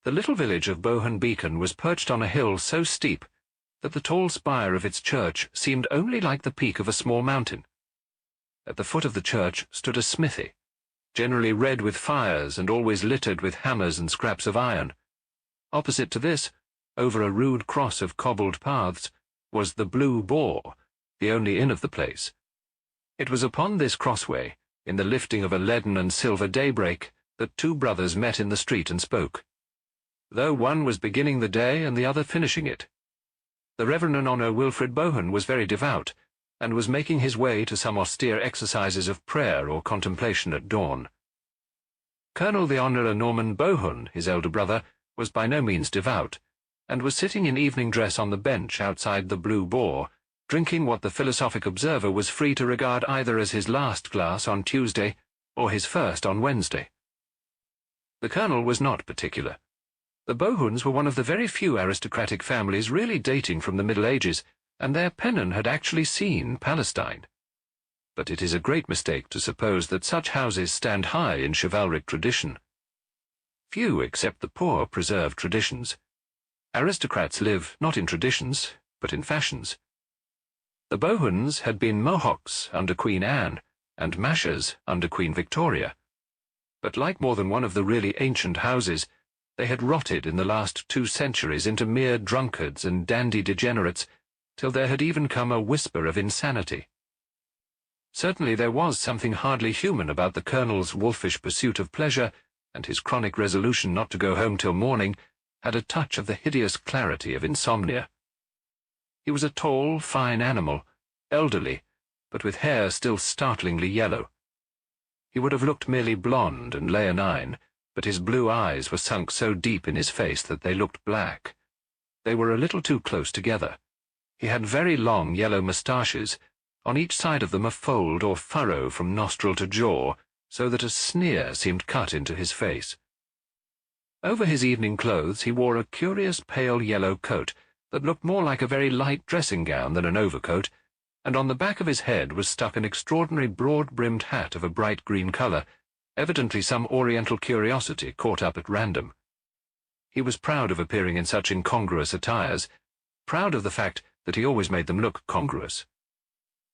The little village of Bohun Beacon was perched on a hill so steep that the tall spire of its church seemed only like the peak of a small mountain. At the foot of the church stood a smithy, generally red with fires and always littered with hammers and scraps of iron. Opposite to this, over a rude cross of cobbled paths, was the Blue Boar, the only inn of the place. It was upon this crossway, in the lifting of a leaden and silver daybreak, that two brothers met in the street and spoke, though one was beginning the day and the other finishing it. The Reverend and Honour Wilfrid Bohun was very devout, and was making his way to some austere exercises of prayer or contemplation at dawn. Colonel the Honourable Norman Bohun, his elder brother, was by no means devout, and was sitting in evening dress on the bench outside the Blue Boar, drinking what the philosophic observer was free to regard either as his last glass on Tuesday or his first on Wednesday. The colonel was not particular. The Bohuns were one of the very few aristocratic families really dating from the Middle Ages, and their pennon had actually seen Palestine. But it is a great mistake to suppose that such houses stand high in chivalric tradition. Few except the poor preserve traditions. Aristocrats live not in traditions, but in fashions. The Bohuns had been Mohocks under Queen Anne, and Mashers under Queen Victoria. But like more than one of the really ancient houses, they had rotted in the last 2 centuries into mere drunkards and dandy degenerates, till there had even come a whisper of insanity. Certainly there was something hardly human about the colonel's wolfish pursuit of pleasure, and his chronic resolution not to go home till morning had a touch of the hideous clarity of insomnia. He was a tall, fine animal, elderly, but with hair still startlingly yellow. He would have looked merely blonde and leonine, but his blue eyes were sunk so deep in his face that they looked black. They were a little too close together. He had very long yellow moustaches, on each side of them a fold or furrow from nostril to jaw, so that a sneer seemed cut into his face. Over his evening clothes he wore a curious pale yellow coat that looked more like a very light dressing gown than an overcoat, and on the back of his head was stuck an extraordinary broad-brimmed hat of a bright green colour, evidently some oriental curiosity caught up at random. He was proud of appearing in such incongruous attires, proud of the fact that he always made them look congruous.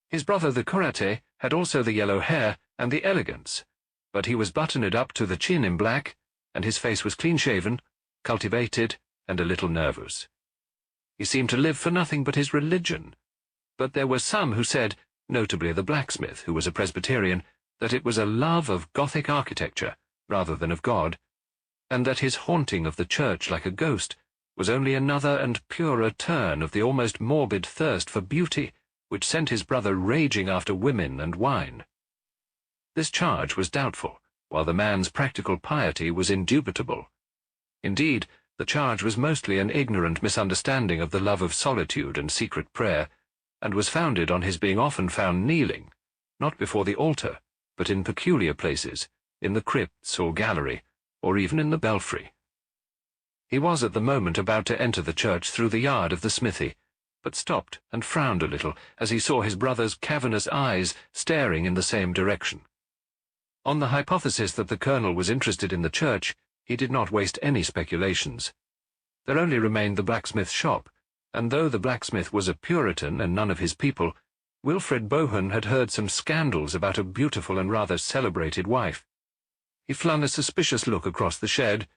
His brother the curate had also the yellow hair and the elegance, but he was buttoned up to the chin in black, and his face was clean-shaven, cultivated, and a little nervous. He seemed to live for nothing but his religion, but there were some who said, notably the blacksmith, who was a Presbyterian, that it was a love of Gothic architecture rather than of God, and that his haunting of the church like a ghost was only another and purer turn of the almost morbid thirst for beauty which sent his brother raging after women and wine. This charge was doubtful, while the man's practical piety was indubitable. Indeed, the charge was mostly an ignorant misunderstanding of the love of solitude and secret prayer, and was founded on his being often found kneeling, not before the altar, but in peculiar places, in the crypts or gallery, or even in the belfry. He was at the moment about to enter the church through the yard of the smithy, but stopped and frowned a little as he saw his brother's cavernous eyes staring in the same direction. On the hypothesis that the colonel was interested in the church, he did not waste any speculations. There only remained the blacksmith's shop, and though the blacksmith was a Puritan and none of his people, Wilfrid Bohun had heard some scandals about a beautiful and rather celebrated wife. He flung a suspicious look across the shed,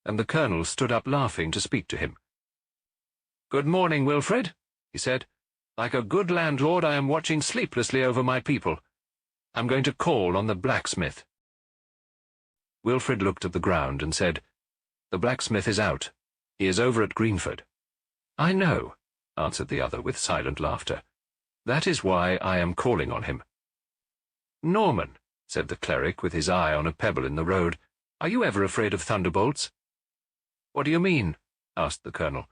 and the colonel stood up laughing to speak to him. "Good morning, Wilfrid," he said. "Like a good landlord, I am watching sleeplessly over my people. I'm going to call on the blacksmith." Wilfrid looked at the ground and said, "The blacksmith is out. He is over at Greenford." "I know," answered the other with silent laughter. "That is why I am calling on him." "Norman," said the cleric with his eye on a pebble in the road, "are you ever afraid of thunderbolts?" "What do you mean?" asked the colonel.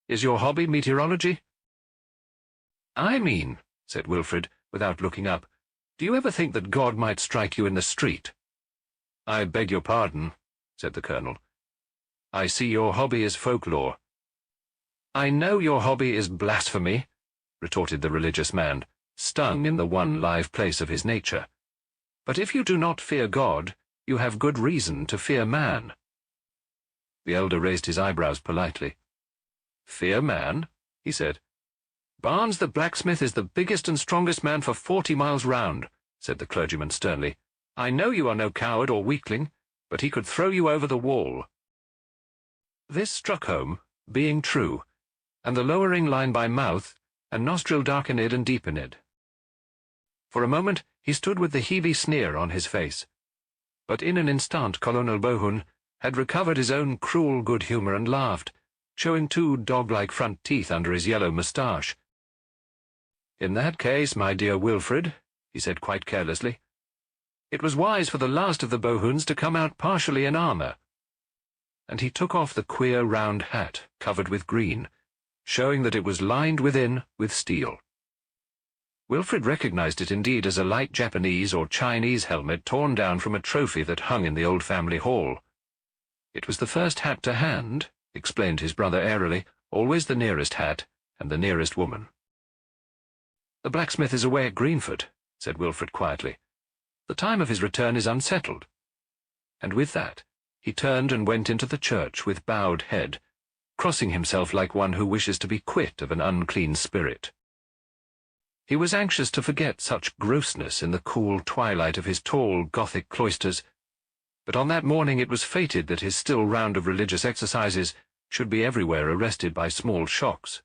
"Is your hobby meteorology?" "I mean," said Wilfrid, without looking up, "do you ever think that God might strike you in the street?" "I beg your pardon," said the colonel. "I see your hobby is folklore." "I know your hobby is blasphemy," retorted the religious man, stung in the one live place of his nature. "But if you do not fear God, you have good reason to fear man." The elder raised his eyebrows politely. "Fear man?" he said. "Barnes the blacksmith is the biggest and strongest man for 40 miles round," said the clergyman sternly. "I know you are no coward or weakling, but he could throw you over the wall." This struck home, being true, and the lowering line by mouth, and nostril darkened and deepened. For a moment he stood with the heavy sneer on his face, but in an instant Colonel Bohun had recovered his own cruel good humour and laughed, showing 2 dog-like front teeth under his yellow moustache. "In that case, my dear Wilfred," he said quite carelessly, "it was wise for the last of the Bohuns to come out partially in armour." And he took off the queer round hat, covered with green, showing that it was lined within with steel. Wilfred recognized it indeed as a light Japanese or Chinese helmet torn down from a trophy that hung in the old family hall. "It was the first hat to hand," explained his brother airily, "always the nearest hat, and the nearest woman." "The blacksmith is away at Greenford," said Wilfred quietly. "The time of his return is unsettled." And with that he turned and went into the church with bowed head, crossing himself like one who wishes to be quit of an unclean spirit. He was anxious to forget such grossness in the cool twilight of his tall Gothic cloisters, but on that morning it was fated that his still round of religious exercises should be everywhere arrested by small shocks.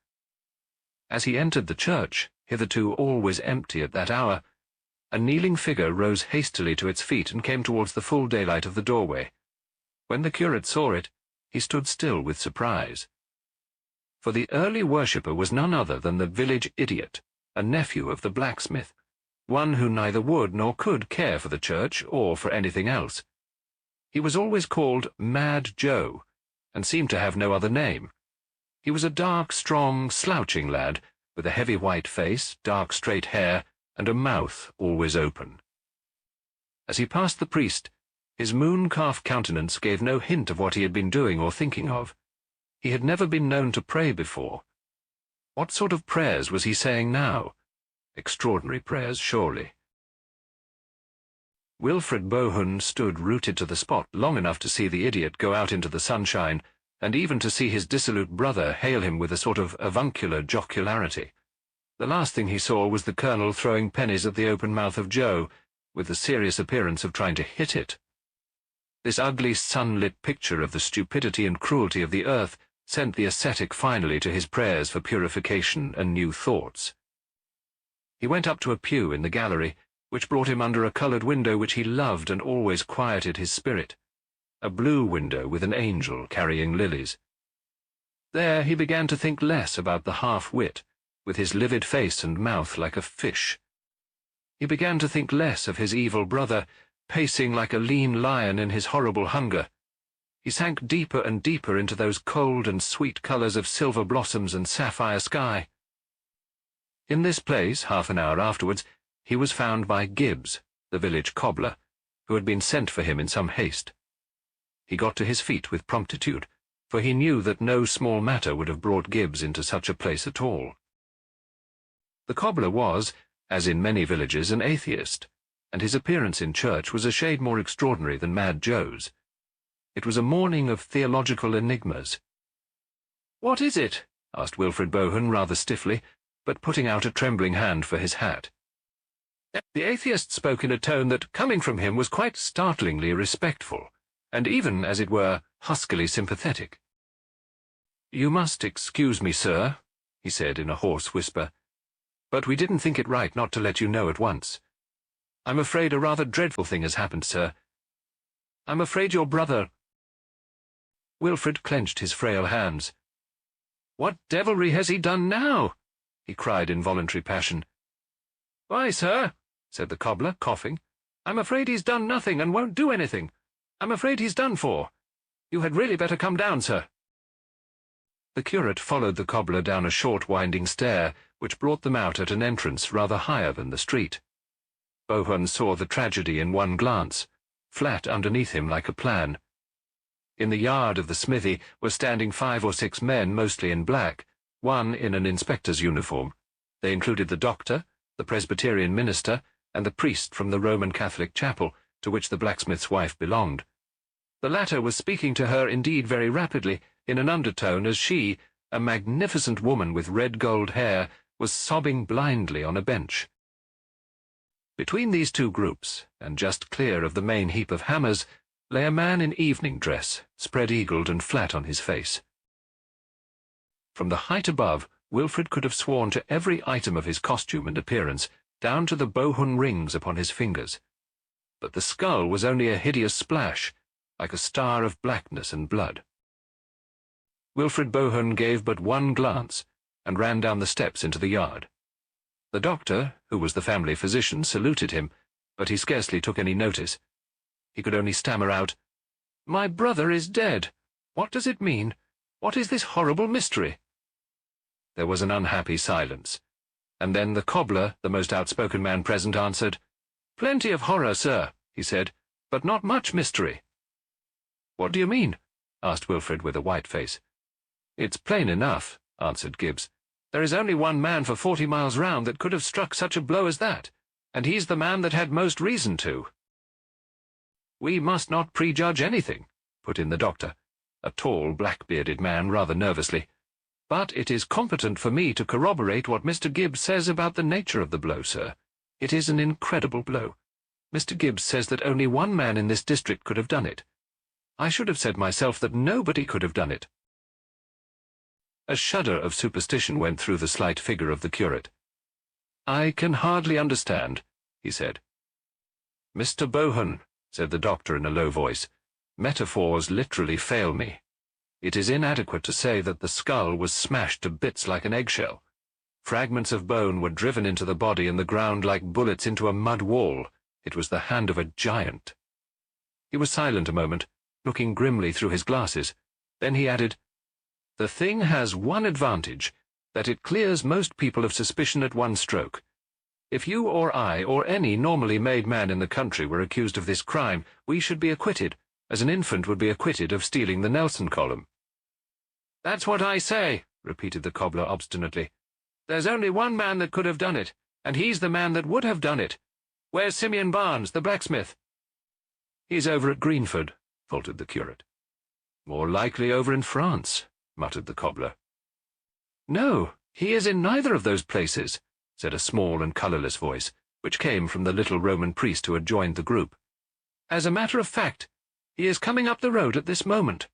As he entered the church, hitherto always empty at that hour, a kneeling figure rose hastily to its feet and came towards the full daylight of the doorway. When the curate saw it, he stood still with surprise. For the early worshipper was none other than the village idiot, a nephew of the blacksmith, one who neither would nor could care for the church or for anything else. He was always called Mad Joe, and seemed to have no other name. He was a dark, strong, slouching lad, with a heavy white face, dark straight hair, and a mouth always open. As he passed the priest, his moon-calf countenance gave no hint of what he had been doing or thinking of. He had never been known to pray before. What sort of prayers was he saying now? Extraordinary prayers, surely. Wilfred Bohun stood rooted to the spot long enough to see the idiot go out into the sunshine, and even to see his dissolute brother hail him with a sort of avuncular jocularity. The last thing he saw was the colonel throwing pennies at the open mouth of Joe, with the serious appearance of trying to hit it. This ugly sunlit picture of the stupidity and cruelty of the earth sent the ascetic finally to his prayers for purification and new thoughts. He went up to a pew in the gallery, which brought him under a coloured window which he loved and always quieted his spirit, a blue window with an angel carrying lilies. There he began to think less about the half-wit, with his livid face and mouth like a fish. He began to think less of his evil brother, pacing like a lean lion in his horrible hunger. He sank deeper and deeper into those cold and sweet colours of silver blossoms and sapphire sky. In this place, half an hour afterwards, he was found by Gibbs, the village cobbler, who had been sent for him in some haste. He got to his feet with promptitude, for he knew that no small matter would have brought Gibbs into such a place at all. The cobbler was, as in many villages, an atheist, and his appearance in church was a shade more extraordinary than Mad Joe's. It was a morning of theological enigmas. "What is it?" asked Wilfred Bohun rather stiffly, but putting out a trembling hand for his hat. The atheist spoke in a tone that, coming from him, was quite startlingly respectful, and even, as it were, huskily sympathetic. "You must excuse me, sir," he said in a hoarse whisper, "but we didn't think it right not to let you know at once. I'm afraid a rather dreadful thing has happened, sir. I'm afraid your brother—" Wilfred clenched his frail hands. "What devilry has he done now?" he cried in voluntary passion. "Why, sir," said the cobbler, coughing, "I'm afraid he's done nothing and won't do anything. I'm afraid he's done for. You had really better come down, sir." The curate followed the cobbler down a short winding stair, which brought them out at an entrance rather higher than the street. Bohun saw the tragedy in one glance, flat underneath him like a plan. In the yard of the smithy were standing 5 or 6 men, mostly in black, one in an inspector's uniform. They included the doctor, the Presbyterian minister, and the priest from the Roman Catholic chapel, to which the blacksmith's wife belonged. The latter was speaking to her indeed very rapidly, in an undertone, as she, a magnificent woman with red gold hair, was sobbing blindly on a bench. Between these two groups, and just clear of the main heap of hammers, lay a man in evening dress, spread-eagled and flat on his face. From the height above, Wilfred could have sworn to every item of his costume and appearance, down to the Bohun rings upon his fingers. But the skull was only a hideous splash, like a star of blackness and blood. Wilfred Bohun gave but one glance, and ran down the steps into the yard. The doctor, who was the family physician, saluted him, but he scarcely took any notice. He could only stammer out, "My brother is dead. What does it mean? What is this horrible mystery?" There was an unhappy silence, and then the cobbler, the most outspoken man present, answered, "Plenty of horror, sir," he said, "but not much mystery." "What do you mean?" asked Wilfred with a white face. "It's plain enough," answered Gibbs. "There is only one man for 40 miles round that could have struck such a blow as that, and he's the man that had most reason to." "We must not prejudge anything," put in the doctor, a tall, black-bearded man, rather nervously. "But it is competent for me to corroborate what Mr. Gibbs says about the nature of the blow, sir. It is an incredible blow. Mr. Gibbs says that only one man in this district could have done it. I should have said myself that nobody could have done it." A shudder of superstition went through the slight figure of the curate. "I can hardly understand," he said. "Mr. Bohun," said the doctor in a low voice, "metaphors literally fail me. It is inadequate to say that the skull was smashed to bits like an eggshell. Fragments of bone were driven into the body and the ground like bullets into a mud wall. It was the hand of a giant." He was silent a moment, looking grimly through his glasses. Then he added, "The thing has one advantage, that it clears most people of suspicion at one stroke. If you or I or any normally made man in the country were accused of this crime, we should be acquitted, as an infant would be acquitted of stealing the Nelson column." "That's what I say," repeated the cobbler obstinately. "There's only one man that could have done it, and he's the man that would have done it. Where's Simeon Barnes, the blacksmith?" "He's over at Greenford," faltered the curate. "More likely over in France," muttered the cobbler. "No, he is in neither of those places," said a small and colourless voice, which came from the little Roman priest who had joined the group. "As a matter of fact, he is coming up the road at this moment."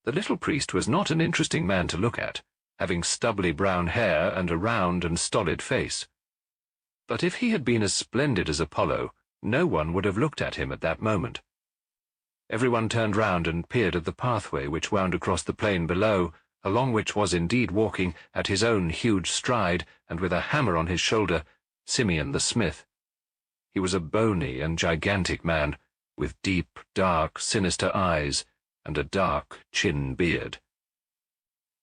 The little priest was not an interesting man to look at, having stubbly brown hair and a round and stolid face. But if he had been as splendid as Apollo, no one would have looked at him at that moment. Everyone turned round and peered at the pathway which wound across the plain below, along which was indeed walking, at his own huge stride, and with a hammer on his shoulder, Simeon the smith. He was a bony and gigantic man, with deep, dark, sinister eyes, and a dark chin-beard.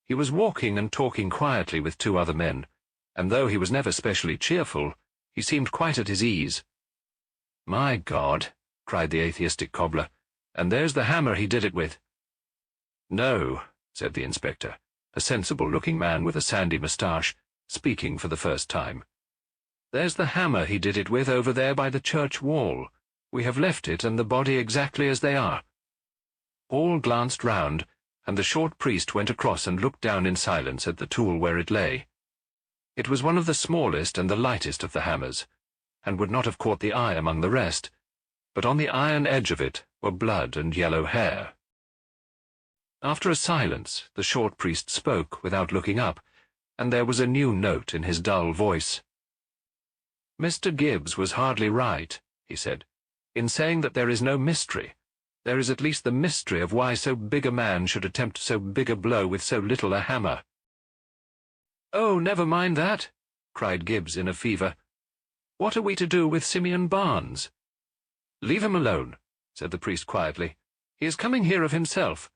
He was walking and talking quietly with two other men, and though he was never specially cheerful, he seemed quite at his ease. "My God!" cried the atheistic cobbler, "and there's the hammer he did it with." "No," said the inspector, a sensible-looking man with a sandy moustache, speaking for the first time. "There's the hammer he did it with over there by the church wall. We have left it and the body exactly as they are." All glanced round, and the short priest went across and looked down in silence at the tool where it lay. It was one of the smallest and the lightest of the hammers, and would not have caught the eye among the rest, but on the iron edge of it were blood and yellow hair. After a silence, the short priest spoke without looking up, and there was a new note in his dull voice. "Mr. Gibbs was hardly right," he said, "in saying that there is no mystery. There is at least the mystery of why so big a man should attempt so big a blow with so little a hammer." "Oh, never mind that," cried Gibbs in a fever. "What are we to do with Simeon Barnes?" "Leave him alone," said the priest quietly. "He is coming here of himself.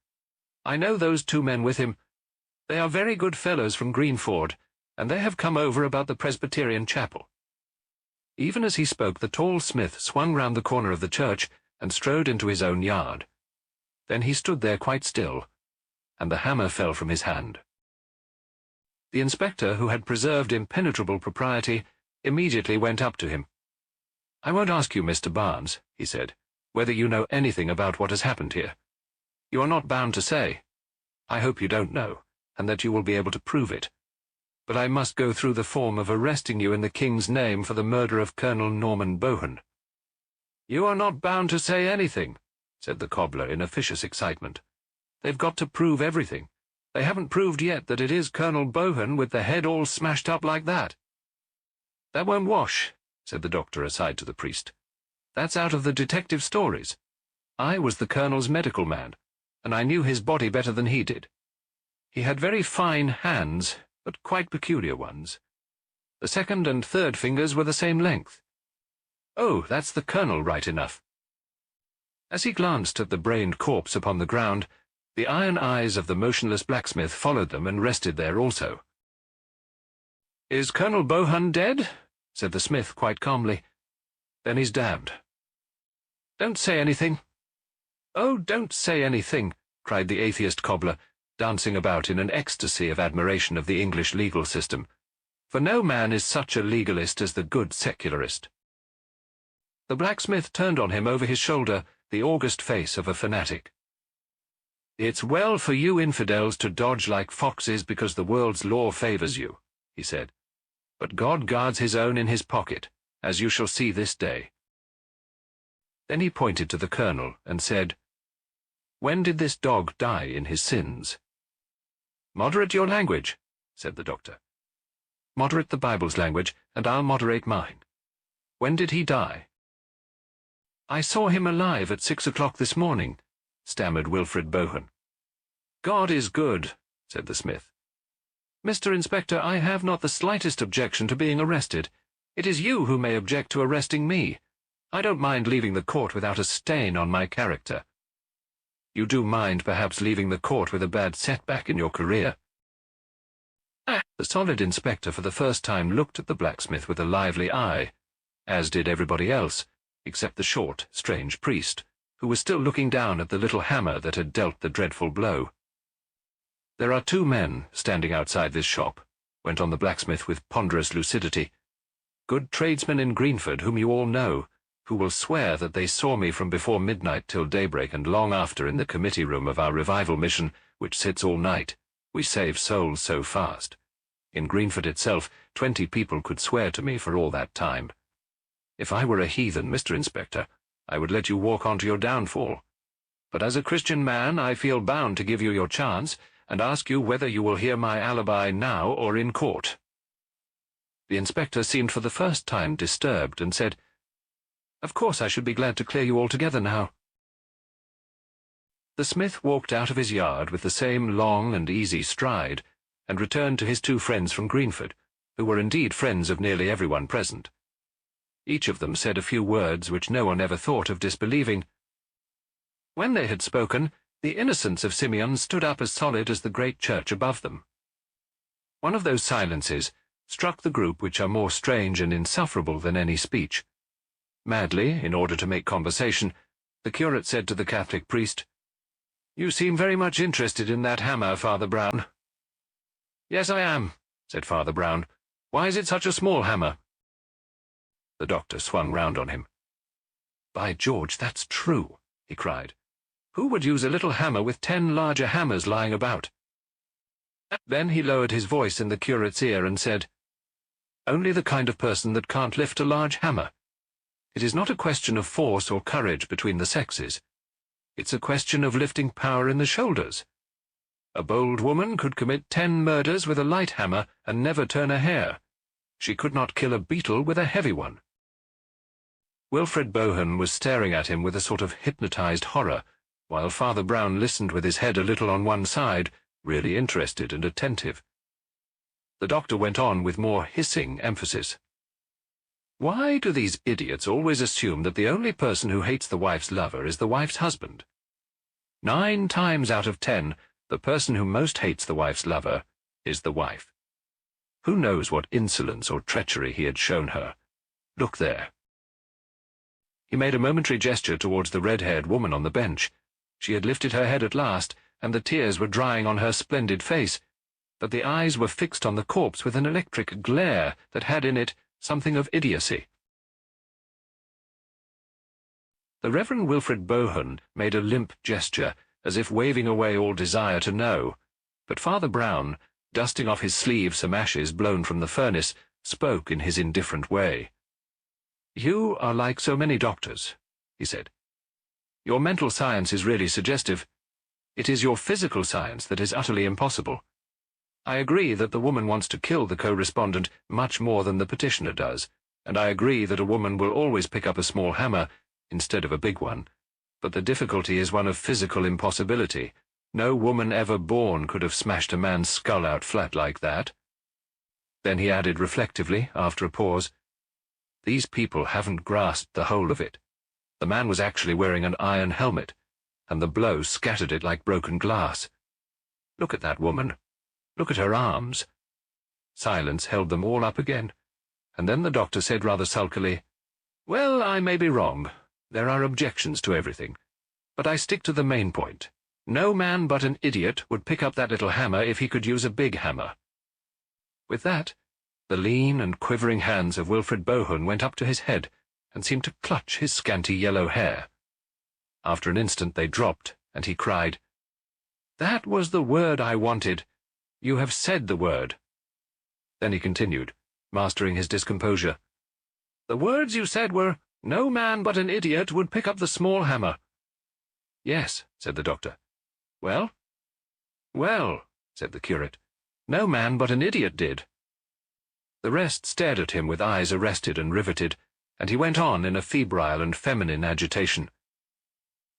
I know those two men with him. They are very good fellows from Greenford, and they have come over about the Presbyterian chapel." Even as he spoke, the tall smith swung round the corner of the church and strode into his own yard. Then he stood there quite still, and the hammer fell from his hand. The inspector, who had preserved impenetrable propriety, immediately went up to him. "I won't ask you, Mr. Barnes," he said. whether you know anything about what has happened here. You are not bound to say. I hope you don't know, and that you will be able to prove it. But I must go through the form of arresting you in the King's name for the murder of Colonel Norman Bohun." "You are not bound to say anything," said the cobbler in officious excitement. "They've got to prove everything. They haven't proved yet that it is Colonel Bohun with the head all smashed up like that." "That won't wash," said the doctor aside to the priest. "That's out of the detective stories. I was the Colonel's medical man, and I knew his body better than he did. He had very fine hands, but quite peculiar ones. The second and third fingers were the same length. Oh, that's the Colonel right enough." As he glanced at the brained corpse upon the ground, the iron eyes of the motionless blacksmith followed them and rested there also. "Is Colonel Bohun dead?" said the smith quite calmly. "Then he's damned." "Don't say anything." "Oh, don't say anything," cried the atheist cobbler, dancing about in an ecstasy of admiration of the English legal system, "for no man is such a legalist as the good secularist." The blacksmith turned on him over his shoulder the august face of a fanatic. "It's well for you infidels to dodge like foxes because the world's law favours you," he said. "But God guards his own in his pocket, as you shall see this day." Then he pointed to the Colonel and said, "When did this dog die in his sins?" "Moderate your language," said the doctor. "Moderate the Bible's language, and I'll moderate mine. When did he die?" "I saw him alive at 6 o'clock this morning," stammered Wilfred Bohun. "God is good," said the smith. "Mr. Inspector, I have not the slightest objection to being arrested. It is you who may object to arresting me. I don't mind leaving the court without a stain on my character." "You do mind, perhaps, leaving the court with a bad setback in your career." The solid inspector for the first time looked at the blacksmith with a lively eye, as did everybody else, except the short, strange priest, who was still looking down at the little hammer that had dealt the dreadful blow. "There are 2 men standing outside this shop," went on the blacksmith with ponderous lucidity. "Good tradesmen in Greenford whom you all know, who will swear that they saw me from before midnight till daybreak and long after in the committee room of our revival mission, which sits all night. We save souls so fast. In Greenford itself, 20 people could swear to me for all that time. If I were a heathen, Mr. Inspector, I would let you walk on to your downfall. But as a Christian man, I feel bound to give you your chance, and ask you whether you will hear my alibi now or in court." The inspector seemed for the first time disturbed, and said, "Of course I should be glad to clear you altogether now." The smith walked out of his yard with the same long and easy stride, and returned to his 2 friends from Greenford, who were indeed friends of nearly everyone present. Each of them said a few words which no one ever thought of disbelieving. When they had spoken, the innocence of Simeon stood up as solid as the great church above them. One of those silences struck the group which are more strange and insufferable than any speech. Madly, in order to make conversation, the curate said to the Catholic priest, "You seem very much interested in that hammer, Father Brown." "Yes, I am," said Father Brown. "Why is it such a small hammer?" The doctor swung round on him. "By George, that's true," he cried. "Who would use a little hammer with 10 larger hammers lying about?" Then he lowered his voice in the curate's ear and said, "Only the kind of person that can't lift a large hammer. It is not a question of force or courage between the sexes. It's a question of lifting power in the shoulders. A bold woman could commit 10 murders with a light hammer and never turn a hair. She could not kill a beetle with a heavy one." Wilfred Bohun was staring at him with a sort of hypnotized horror, while Father Brown listened with his head a little on one side, really interested and attentive. The doctor went on with more hissing emphasis. "Why do these idiots always assume that the only person who hates the wife's lover is the wife's husband? 9 times out of 10, the person who most hates the wife's lover is the wife. Who knows what insolence or treachery he had shown her? Look there." He made a momentary gesture towards the red-haired woman on the bench. She had lifted her head at last, and the tears were drying on her splendid face, but the eyes were fixed on the corpse with an electric glare that had in it something of idiocy. The Reverend Wilfrid Bohun made a limp gesture, as if waving away all desire to know, but Father Brown, dusting off his sleeve some ashes blown from the furnace, spoke in his indifferent way. "You are like so many doctors," he said. "Your mental science is really suggestive. It is your physical science that is utterly impossible. I agree that the woman wants to kill the co-respondent much more than the petitioner does, and I agree that a woman will always pick up a small hammer instead of a big one, but the difficulty is one of physical impossibility. No woman ever born could have smashed a man's skull out flat like that." Then he added reflectively, after a pause, "These people haven't grasped the whole of it. The man was actually wearing an iron helmet, and the blow scattered it like broken glass. Look at that woman. Look at her arms." Silence held them all up again, and then the doctor said rather sulkily, "Well, I may be wrong. There are objections to everything. But I stick to the main point. No man but an idiot would pick up that little hammer if he could use a big hammer." With that, the lean and quivering hands of Wilfrid Bohun went up to his head and seemed to clutch his scanty yellow hair. After an instant they dropped, and he cried, "That was the word I wanted. You have said the word." Then he continued, mastering his discomposure, "The words you said were, 'No man but an idiot would pick up the small hammer.'" "Yes," said the doctor. "Well?" "Well," said the curate, "no man but an idiot did." The rest stared at him with eyes arrested and riveted, and he went on in a febrile and feminine agitation.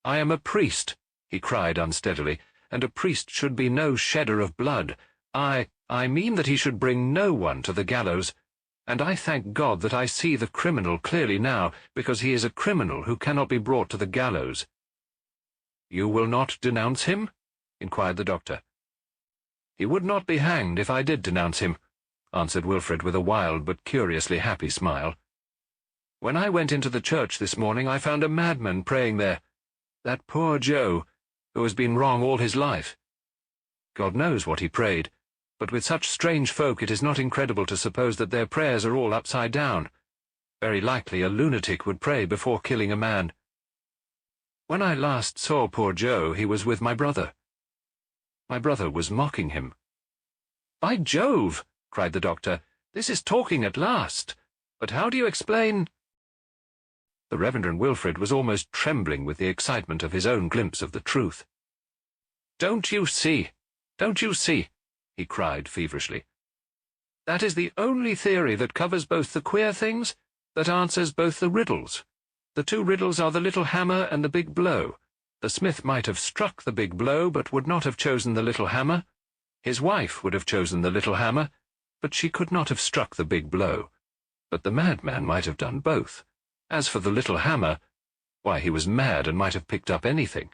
"I am a priest," he cried unsteadily, "and a priest should be no shedder of blood. I mean that he should bring no one to the gallows, and I thank God that I see the criminal clearly now, because he is a criminal who cannot be brought to the gallows." "You will not denounce him?" inquired the doctor. "He would not be hanged if I did denounce him," answered Wilfrid with a wild but curiously happy smile. "When I went into the church this morning I found a madman praying there, that poor Joe, who has been wrong all his life. God knows what he prayed, but with such strange folk it is not incredible to suppose that their prayers are all upside down. Very likely a lunatic would pray before killing a man. When I last saw poor Joe, he was with my brother. My brother was mocking him." "By Jove!" cried the doctor, "this is talking at last. But how do you explain—" The Reverend Wilfrid was almost trembling with the excitement of his own glimpse of the truth. "Don't you see? Don't you see?" he cried feverishly. "That is the only theory that covers both the queer things, that answers both the riddles. The two riddles are the little hammer and the big blow. The smith might have struck the big blow, but would not have chosen the little hammer. His wife would have chosen the little hammer, but she could not have struck the big blow. But the madman might have done both. As for the little hammer, why, he was mad and might have picked up anything.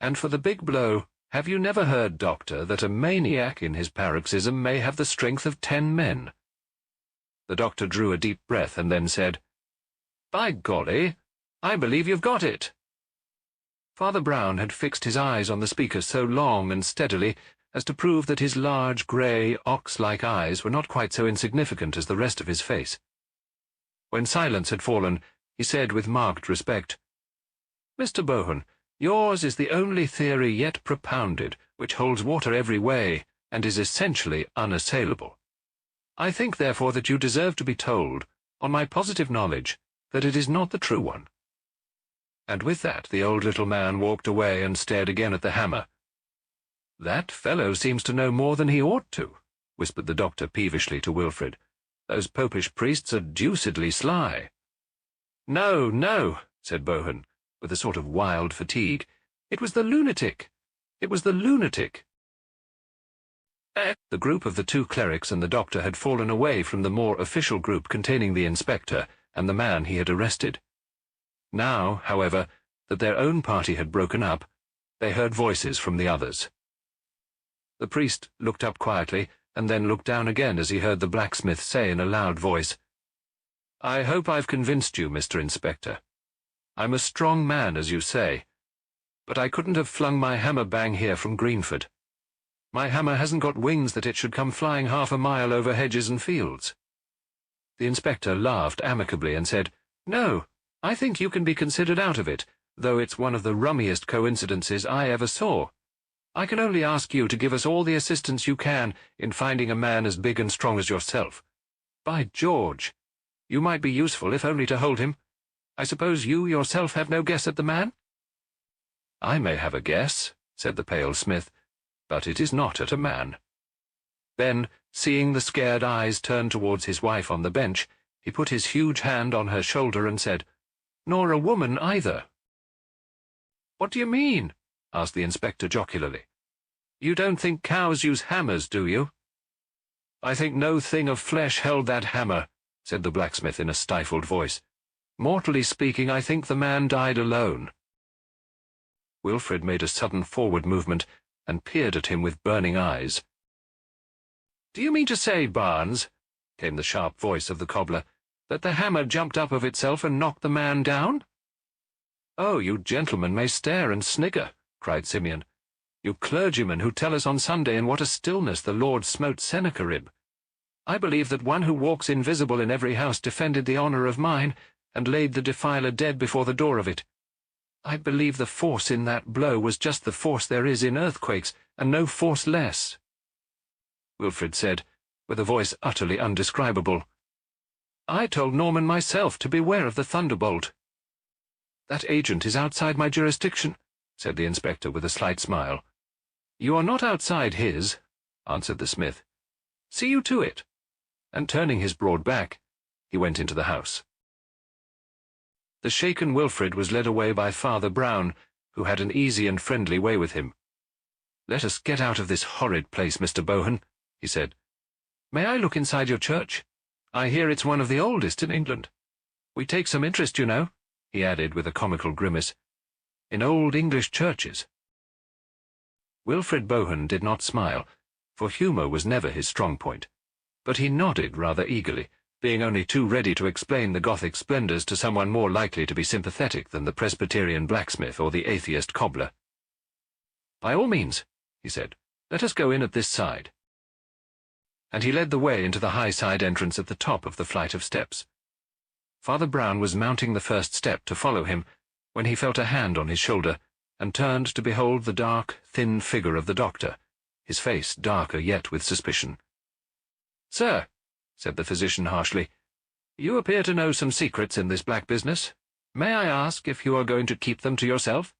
And for the big blow, have you never heard, doctor, that a maniac in his paroxysm may have the strength of 10 men? The doctor drew a deep breath and then said, "By golly, I believe you've got it." Father Brown had fixed his eyes on the speaker so long and steadily as to prove that his large, grey, ox-like eyes were not quite so insignificant as the rest of his face. When silence had fallen, he said with marked respect, "Mr. Bohun, yours is the only theory yet propounded which holds water every way and is essentially unassailable. I think, therefore, that you deserve to be told, on my positive knowledge, that it is not the true one." And with that the old little man walked away and stared again at the hammer. "That fellow seems to know more than he ought to," whispered the doctor peevishly to Wilfrid. "Those popish priests are deucedly sly." "No, no," said Bohun, with a sort of wild fatigue. "It was the lunatic. It was the lunatic." The group of the two clerics and the doctor had fallen away from the more official group containing the inspector and the man he had arrested. Now, however, that their own party had broken up, they heard voices from the others. The priest looked up quietly, and then looked down again as he heard the blacksmith say in a loud voice, "I hope I've convinced you, Mr. Inspector. I'm a strong man, as you say, but I couldn't have flung my hammer bang here from Greenford. My hammer hasn't got wings that it should come flying half a mile over hedges and fields." The inspector laughed amicably and said, "No, I think you can be considered out of it, though it's one of the rummiest coincidences I ever saw. I can only ask you to give us all the assistance you can in finding a man as big and strong as yourself. By George! You might be useful, if only to hold him. I suppose you yourself have no guess at the man?" "I may have a guess," said the pale smith, "but it is not at a man." Then, seeing the scared eyes turn towards his wife on the bench, he put his huge hand on her shoulder and said, "Nor a woman either." "What do you mean?" asked the inspector jocularly. "You don't think cows use hammers, do you?" "I think no thing of flesh held that hammer," said the blacksmith in a stifled voice. "Mortally speaking, I think the man died alone." Wilfred made a sudden forward movement and peered at him with burning eyes. "Do you mean to say, Barnes," came the sharp voice of the cobbler, "that the hammer jumped up of itself and knocked the man down?" "Oh, you gentlemen may stare and snigger," cried Simeon. "You clergymen who tell us on Sunday in what a stillness the Lord smote Sennacherib. I believe that one who walks invisible in every house defended the honour of mine, and laid the defiler dead before the door of it. I believe the force in that blow was just the force there is in earthquakes, and no force less." Wilfred said, with a voice utterly undescribable, "I told Norman myself to beware of the thunderbolt." "That agent is outside my jurisdiction," said the inspector with a slight smile. "You are not outside his," answered the smith. "See you to it." And turning his broad back, he went into the house. The shaken Wilfred was led away by Father Brown, who had an easy and friendly way with him. "Let us get out of this horrid place, Mr. Bohun," he said. "May I look inside your church? I hear it's one of the oldest in England. We take some interest, you know," he added with a comical grimace, "in old English churches." Wilfred Bohun did not smile, for humour was never his strong point, but he nodded rather eagerly, being only too ready to explain the Gothic splendours to someone more likely to be sympathetic than the Presbyterian blacksmith or the atheist cobbler. "By all means," he said, "let us go in at this side." And he led the way into the high side entrance at the top of the flight of steps. Father Brown was mounting the first step to follow him, when he felt a hand on his shoulder, and turned to behold the dark, thin figure of the doctor, his face darker yet with suspicion. "Sir," said the physician harshly, "you appear to know some secrets in this black business. May I ask if you are going to keep them to yourself?"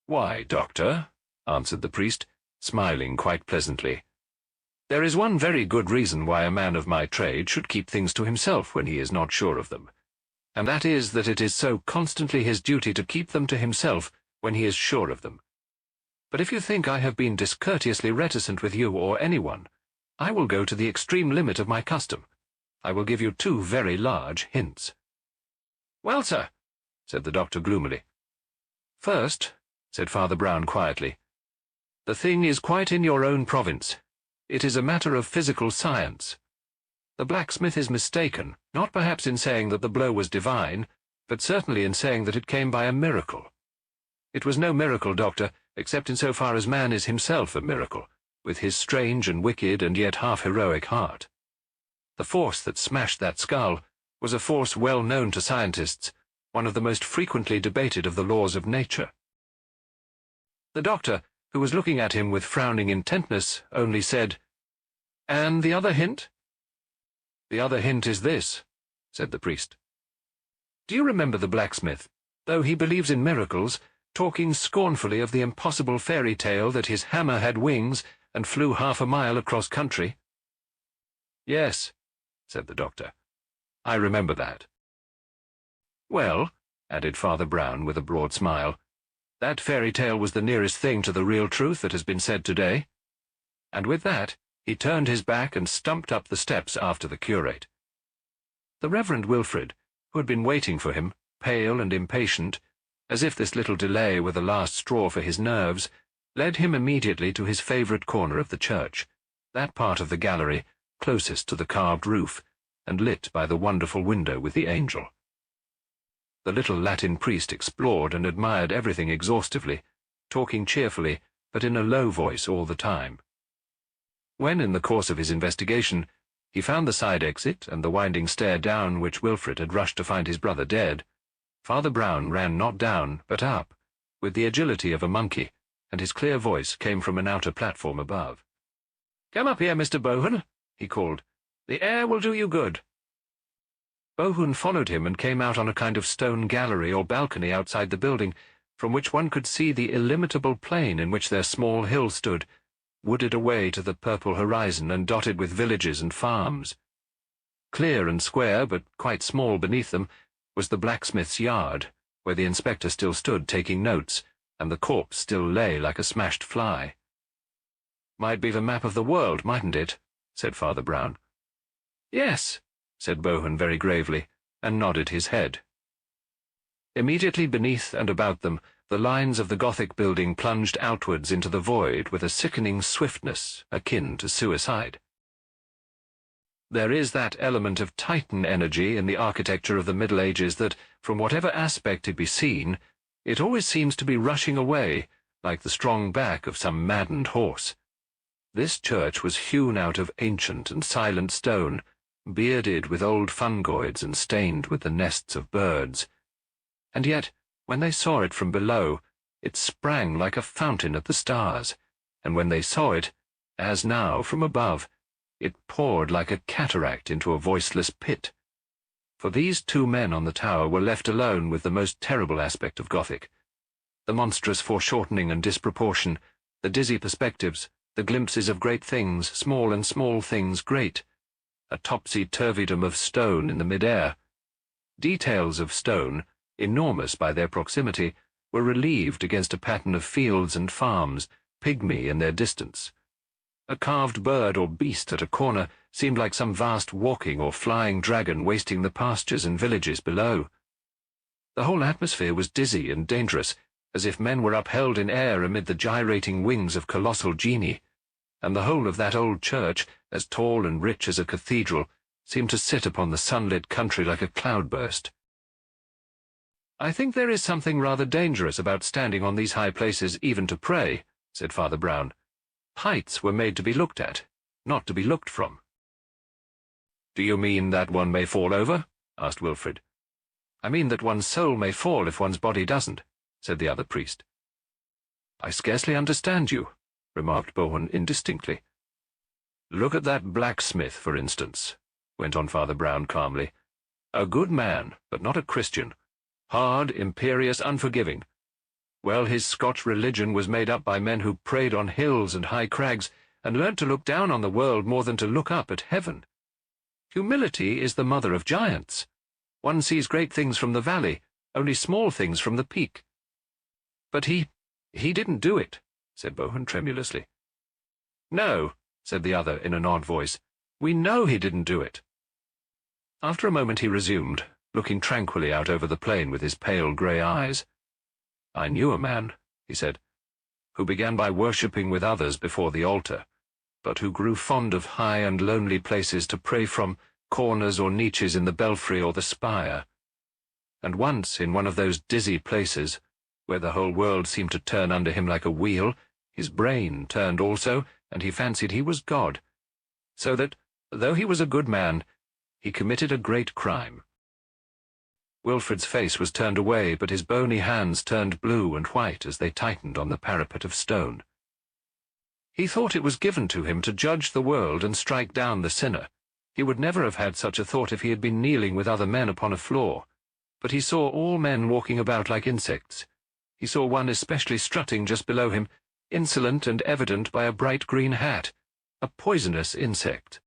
"Why, doctor," answered the priest, smiling quite pleasantly, "there is one very good reason why a man of my trade should keep things to himself when he is not sure of them, and that is that it is so constantly his duty to keep them to himself when he is sure of them. But if you think I have been discourteously reticent with you or anyone, I will go to the extreme limit of my custom. I will give you 2 very large hints." "Well, sir," said the doctor gloomily. "First," said Father Brown quietly, "the thing is quite in your own province. It is a matter of physical science. The blacksmith is mistaken, not perhaps in saying that the blow was divine, but certainly in saying that it came by a miracle. It was no miracle, doctor, except in so far as man is himself a miracle, with his strange and wicked and yet half-heroic heart. The force that smashed that skull was a force well known to scientists, one of the most frequently debated of the laws of nature." The doctor, who was looking at him with frowning intentness, only said, "And the other hint?" "The other hint is this," said the priest. "Do you remember the blacksmith, though he believes in miracles, talking scornfully of the impossible fairy tale that his hammer had wings and flew half a mile across country?" "Yes," said the doctor, "I remember that." "Well," added Father Brown with a broad smile, "that fairy tale was the nearest thing to the real truth that has been said today." And with that, he turned his back and stumped up the steps after the curate. The Reverend Wilfred, who had been waiting for him, pale and impatient, as if this little delay were the last straw for his nerves, led him immediately to his favourite corner of the church, that part of the gallery closest to the carved roof, and lit by the wonderful window with the angel. The little Latin priest explored and admired everything exhaustively, talking cheerfully, but in a low voice all the time. When, in the course of his investigation, he found the side exit and the winding stair down which Wilfred had rushed to find his brother dead, Father Brown ran not down, but up, with the agility of a monkey, and his clear voice came from an outer platform above. "Come up here, Mr. Bohun," he called. "The air will do you good." Bohun followed him and came out on a kind of stone gallery or balcony outside the building, from which one could see the illimitable plain in which their small hill stood, wooded away to the purple horizon and dotted with villages and farms. Clear and square, but quite small beneath them, was the blacksmith's yard, where the inspector still stood taking notes, and the corpse still lay like a smashed fly. "Might be the map of the world, mightn't it?" said Father Brown. "Yes," said Bohun very gravely, and nodded his head. Immediately beneath and about them, the lines of the Gothic building plunged outwards into the void with a sickening swiftness akin to suicide. There is that element of Titan energy in the architecture of the Middle Ages that, from whatever aspect it be seen, it always seems to be rushing away, like the strong back of some maddened horse. This church was hewn out of ancient and silent stone, bearded with old fungoids and stained with the nests of birds. And yet, when they saw it from below, it sprang like a fountain at the stars, and when they saw it, as now from above, it poured like a cataract into a voiceless pit. For these two men on the tower were left alone with the most terrible aspect of Gothic. The monstrous foreshortening and disproportion, the dizzy perspectives, the glimpses of great things, small and small things great, a topsy-turvydom of stone in the mid-air. Details of stone, enormous by their proximity, were relieved against a pattern of fields and farms, pygmy in their distance. A carved bird or beast at a corner seemed like some vast walking or flying dragon wasting the pastures and villages below. The whole atmosphere was dizzy and dangerous, as if men were upheld in air amid the gyrating wings of colossal genii, and the whole of that old church, as tall and rich as a cathedral, seemed to sit upon the sunlit country like a cloudburst. "I think there is something rather dangerous about standing on these high places even to pray," said Father Brown. "Heights were made to be looked at, not to be looked from." "Do you mean that one may fall over?" asked Wilfrid. "I mean that one's soul may fall if one's body doesn't," said the other priest. "I scarcely understand you," remarked Bohun indistinctly. "Look at that blacksmith, for instance," went on Father Brown calmly. "A good man, but not a Christian. Hard, imperious, unforgiving. Well, his Scotch religion was made up by men who prayed on hills and high crags, and learnt to look down on the world more than to look up at heaven. Humility is the mother of giants. One sees great things from the valley, only small things from the peak." "But he didn't do it," said Bohun tremulously. "No," said the other in an odd voice. "We know he didn't do it." After a moment he resumed, looking tranquilly out over the plain with his pale grey eyes. "I knew a man," he said, "who began by worshipping with others before the altar, but who grew fond of high and lonely places to pray from, corners or niches in the belfry or the spire. And once, in one of those dizzy places, where the whole world seemed to turn under him like a wheel, his brain turned also, and he fancied he was God. So that, though he was a good man, he committed a great crime." Wilfrid's face was turned away, but his bony hands turned blue and white as they tightened on the parapet of stone. He thought it was given to him to judge the world and strike down the sinner. He would never have had such a thought if he had been kneeling with other men upon a floor. But he saw all men walking about like insects. He saw one especially strutting just below him, insolent and evident by a bright green hat, a poisonous insect.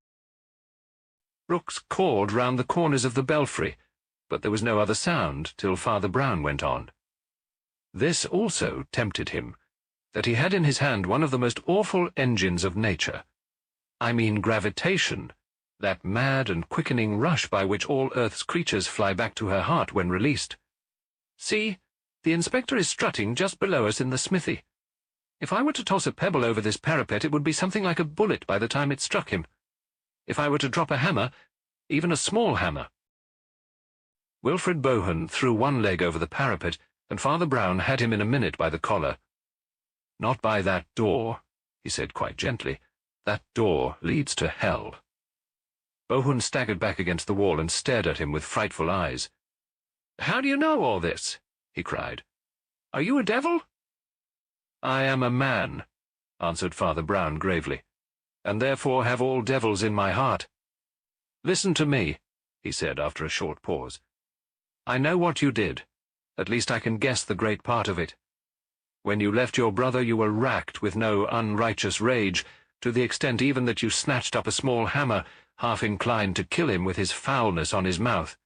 Rooks cawed round the corners of the belfry, but there was no other sound till Father Brown went on. This also tempted him, that he had in his hand one of the most awful engines of nature. I mean gravitation, that mad and quickening rush by which all Earth's creatures fly back to her heart when released. "See, the inspector is strutting just below us in the smithy. If I were to toss a pebble over this parapet, it would be something like a bullet by the time it struck him. If I were to drop a hammer, even a small hammer." Wilfrid Bohun threw one leg over the parapet, and Father Brown had him in a minute by the collar. "Not by that door," he said quite gently. "That door leads to hell." Bohun staggered back against the wall and stared at him with frightful eyes. "How do you know all this?" he cried. "Are you a devil?" "I am a man," answered Father Brown gravely, "and therefore have all devils in my heart. Listen to me," he said after a short pause. "I know what you did. At least I can guess the great part of it. When you left your brother you were racked with no unrighteous rage, to the extent even that you snatched up a small hammer, half inclined to kill him with his foulness on his mouth.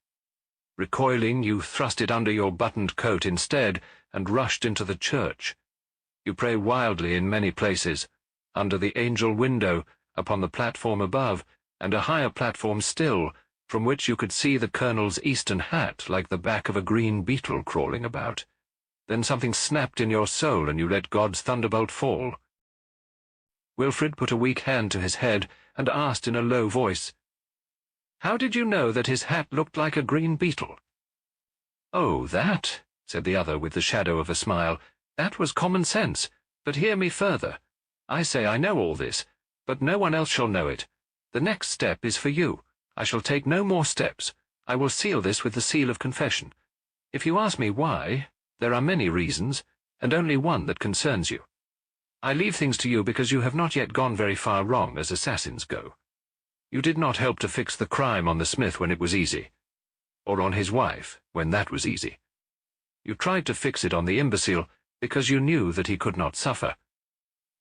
Recoiling, you thrust it under your buttoned coat instead, and rushed into the church. You pray wildly in many places, under the angel window, upon the platform above, and a higher platform still, from which you could see the colonel's Eastern hat like the back of a green beetle crawling about. Then something snapped in your soul, and you let God's thunderbolt fall." Wilfrid put a weak hand to his head and asked in a low voice, "How did you know that his hat looked like a green beetle?" "Oh, that," said the other with the shadow of a smile, "that was common sense. But hear me further. I say I know all this, but no one else shall know it. The next step is for you. I shall take no more steps. I will seal this with the seal of confession. If you ask me why, there are many reasons, and only one that concerns you. I leave things to you because you have not yet gone very far wrong as assassins go. You did not help to fix the crime on the smith when it was easy, or on his wife when that was easy. You tried to fix it on the imbecile because you knew that he could not suffer.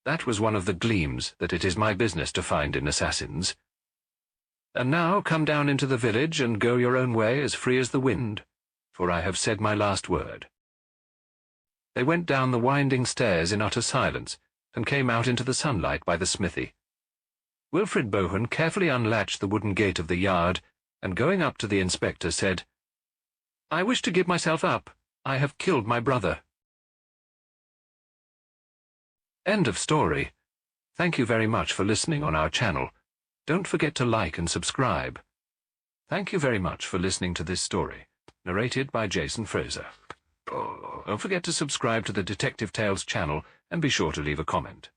That was one of the gleams that it is my business to find in assassins. And now come down into the village and go your own way as free as the wind, for I have said my last word." They went down the winding stairs in utter silence, and came out into the sunlight by the smithy. Wilfrid Bohun carefully unlatched the wooden gate of the yard, and going up to the inspector said, "I wish to give myself up. I have killed my brother." End of story. Thank you very much for listening on our channel. Don't forget to like and subscribe. Thank you very much for listening to this story, narrated by Jason Fraser. Don't forget to subscribe to the Detective Tales channel and be sure to leave a comment.